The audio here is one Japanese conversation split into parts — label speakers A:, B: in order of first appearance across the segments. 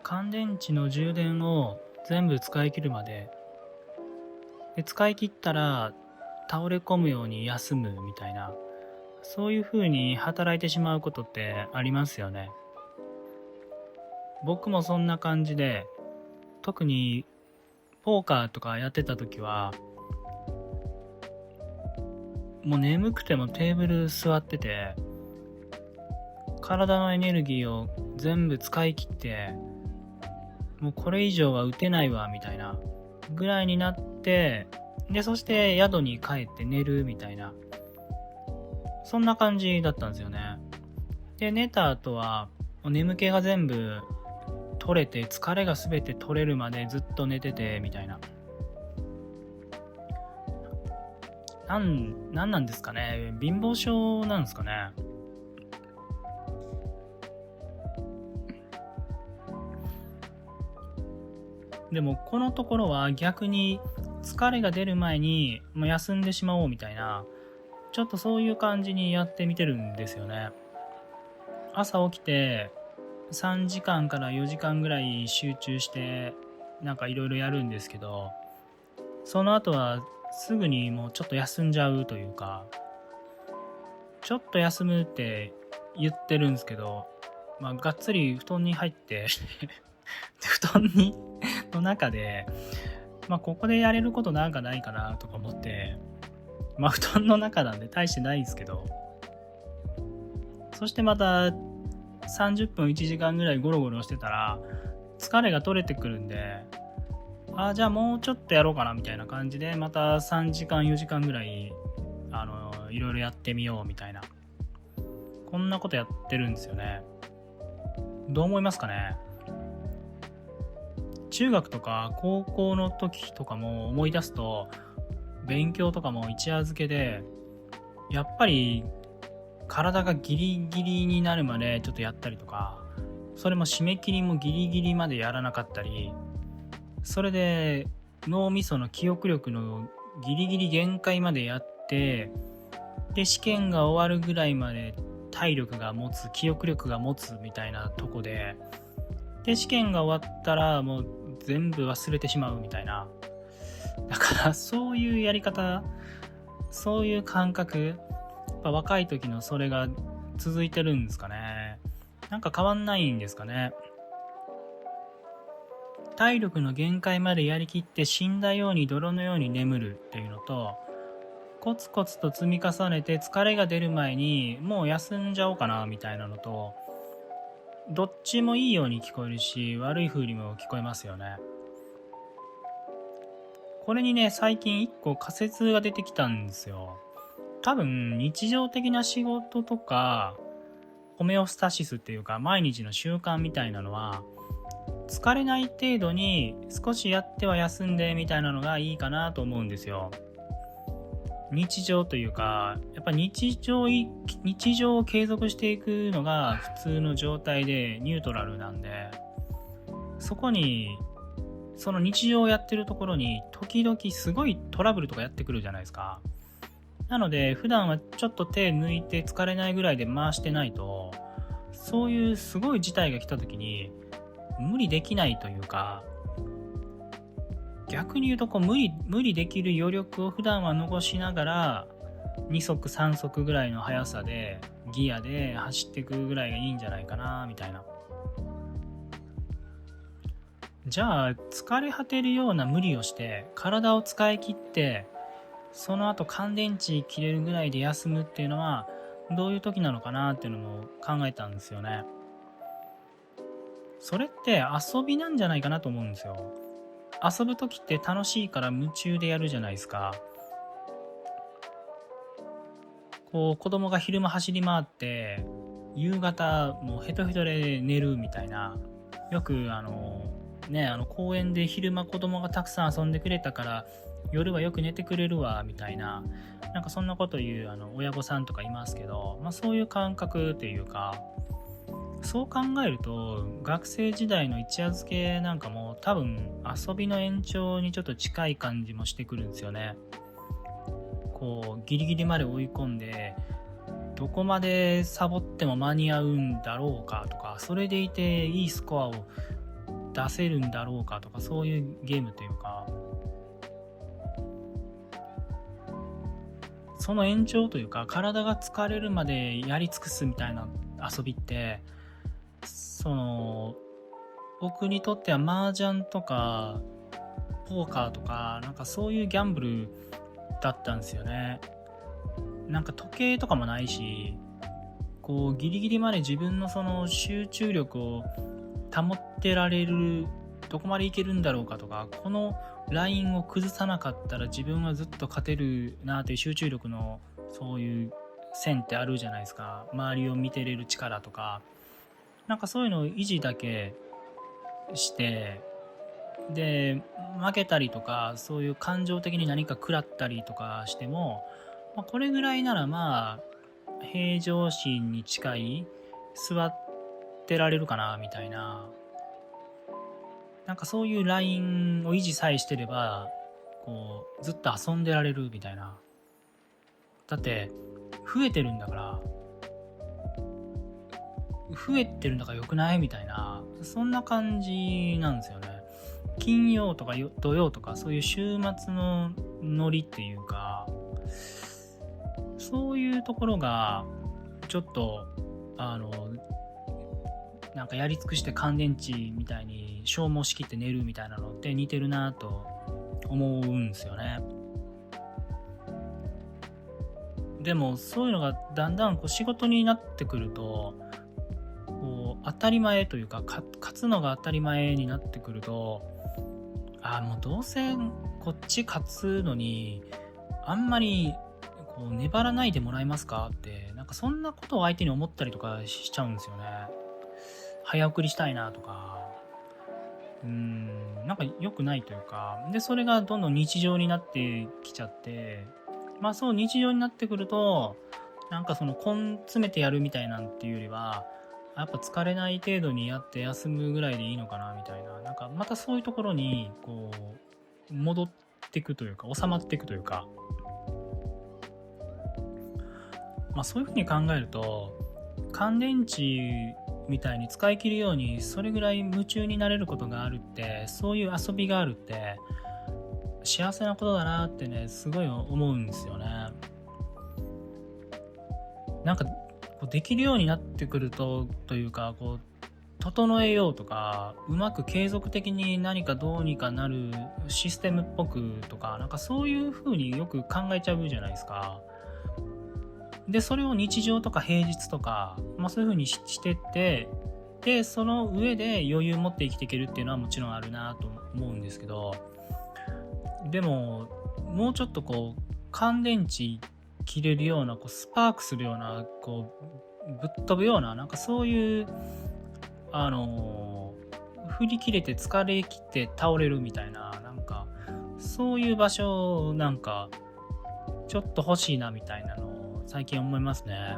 A: 乾電池の充電を全部使い切るまで、使い切ったら倒れ込むように休むみたいな、そういう風に働いてしまうことってありますよね。僕もそんな感じで、特にポーカーとかやってた時は、もう眠くてもテーブル座ってて、体のエネルギーを全部使い切って、もうこれ以上は打てないわみたいなぐらいになって、でそして宿に帰って寝るみたいな、そんな感じだったんですよね。で寝た後は眠気が全部取れて、疲れが全て取れるまでずっと寝ててみたいな。なんなんですかね、貧乏症なんですかね。でもこのところは逆に疲れが出る前にもう休んでしまおうみたいな、ちょっとそういう感じにやってみてるんですよね。朝起きて3時間から4時間ぐらい集中してなんかいろいろやるんですけど、その後はすぐにもうちょっと休んじゃうというか、ちょっと休むって言ってるんですけど、がっつり布団に入って布団の中で、ここでやれることなんかないかなとか思って、布団の中なんで大してないんですけど、そしてまた30分1時間ぐらいゴロゴロしてたら疲れが取れてくるんで、じゃあもうちょっとやろうかなみたいな感じで、また3時間4時間ぐらいいろいろやってみようみたいな、こんなことやってるんですよね。どう思いますかね。中学とか高校の時とかも思い出すと、勉強とかも一夜漬けで、やっぱり体がギリギリになるまでちょっとやったりとか、それも締め切りもギリギリまでやらなかったり、それで脳みその記憶力のギリギリ限界までやって、で試験が終わるぐらいまで体力が持つ、記憶力が持つみたいなとこで、で試験が終わったらもう全部忘れてしまうみたいな。だからそういうやり方、そういう感覚、やっぱ若い時のそれが続いてるんですかね。なんか変わんないんですかね。体力の限界までやりきって死んだように泥のように眠るっていうのと、コツコツと積み重ねて疲れが出る前にもう休んじゃおうかなみたいなのと、どっちもいいように聞こえるし悪い風にも聞こえますよね。これにね、最近一個仮説が出てきたんですよ。多分日常的な仕事とかホメオスタシスっていうか毎日の習慣みたいなのは、疲れない程度に少しやっては休んでみたいなのがいいかなと思うんですよ。日常というか、やっぱ日常を継続していくのが普通の状態でニュートラルなんで、そこにその日常をやってるところに時々すごいトラブルとかやってくるじゃないですか。なので普段はちょっと手抜いて疲れないぐらいで回してないと、そういうすごい事態が来た時に無理できないというか、逆に言うと無理できる余力を普段は残しながら2足3足ぐらいの速さでギアで走っていくぐらいがいいんじゃないかなみたいな。じゃあ疲れ果てるような無理をして体を使い切って、その後乾電池切れるぐらいで休むっていうのはどういう時なのかなっていうのも考えたんですよね。それって遊びなんじゃないかなと思うんですよ。遊ぶ時って楽しいから夢中でやるじゃないですか。こう子供が昼間走り回って夕方もうヘトヘトで寝るみたいな、よく公園で昼間子供がたくさん遊んでくれたから夜はよく寝てくれるわみたいな、なんかそんなこと言う親御さんとかいますけど、そういう感覚っていうか、そう考えると学生時代の一夜漬けなんかも多分遊びの延長にちょっと近い感じもしてくるんですよね。こうギリギリまで追い込んでどこまでサボっても間に合うんだろうかとか、それでいていいスコアを出せるんだろうかとか、そういうゲームというか、その延長というか、体が疲れるまでやり尽くすみたいな遊びって、僕にとっては麻雀とかポーカーとか、なんかそういうギャンブルだったんですよね。なんか時計とかもないし、こうギリギリまで自分のその集中力を保ってられる、どこまでいけるんだろうかとか、このラインを崩さなかったら自分はずっと勝てるなっていう集中力のそういう線ってあるじゃないですか。周りを見てれる力とか、なんかそういうのを維持だけして、で負けたりとか、そういう感情的に何か食らったりとかしても、これぐらいなら平常心に近い、座ってられるかなみたいな、なんかそういうラインを維持さえしてれば、こうずっと遊んでられるみたいな。だって増えてるんだから良くないみたいな、そんな感じなんですよね。金曜とか土曜とか、そういう週末のノリっていうか、そういうところがちょっとなんかやり尽くして乾電池みたいに消耗しきって寝るみたいなのって似てるなと思うんですよね。でもそういうのがだんだんこう仕事になってくると、こう当たり前というか、勝つのが当たり前になってくると、もうどうせこっち勝つのにあんまりこう粘らないでもらえますかって、なんかそんなことを相手に思ったりとかしちゃうんですよね。早送りしたいなとか、なんか良くないというか、でそれがどんどん日常になってきちゃって、そう日常になってくると、なんかその根詰めてやるみたいなんていうよりは、やっぱ疲れない程度にやって休むぐらいでいいのかなみたいな、なんかまたそういうところにこう戻っていくというか、収まっていくというか、そういうふうに考えると、乾電池みたいに使い切るようにそれぐらい夢中になれることがあるって、そういう遊びがあるって幸せなことだなってね、すごい思うんですよね。なんかできるようになってくるというか、こう整えようとか、うまく継続的に何かどうにかなるシステムっぽくとか、なんかそういう風によく考えちゃうじゃないですか。でそれを日常とか平日とか、そういう風にしてって、でその上で余裕持って生きていけるっていうのはもちろんあるなと思うんですけど、でももうちょっとこう乾電池切れるような、こうスパークするような、こうぶっ飛ぶような、なんかそういう振り切れて疲れ切って倒れるみたいな、なんかそういう場所なんかちょっと欲しいなみたいなのを最近思いますね。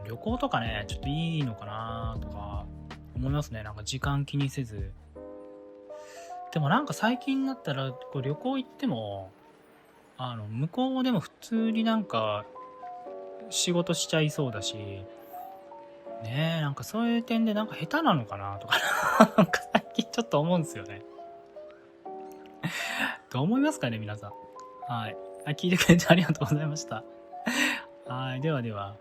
A: 旅行とかね、ちょっといいのかなとか思いますね。なんか時間気にせず。でもなんか最近になったらこう旅行行っても、向こうでも普通になんか仕事しちゃいそうだし、ねえ、なんかそういう点でなんか下手なのかなとかなんか最近ちょっと思うんですよね。どう思いますかね、皆さん。はい。聞いてくれてありがとうございました。はい。ではでは。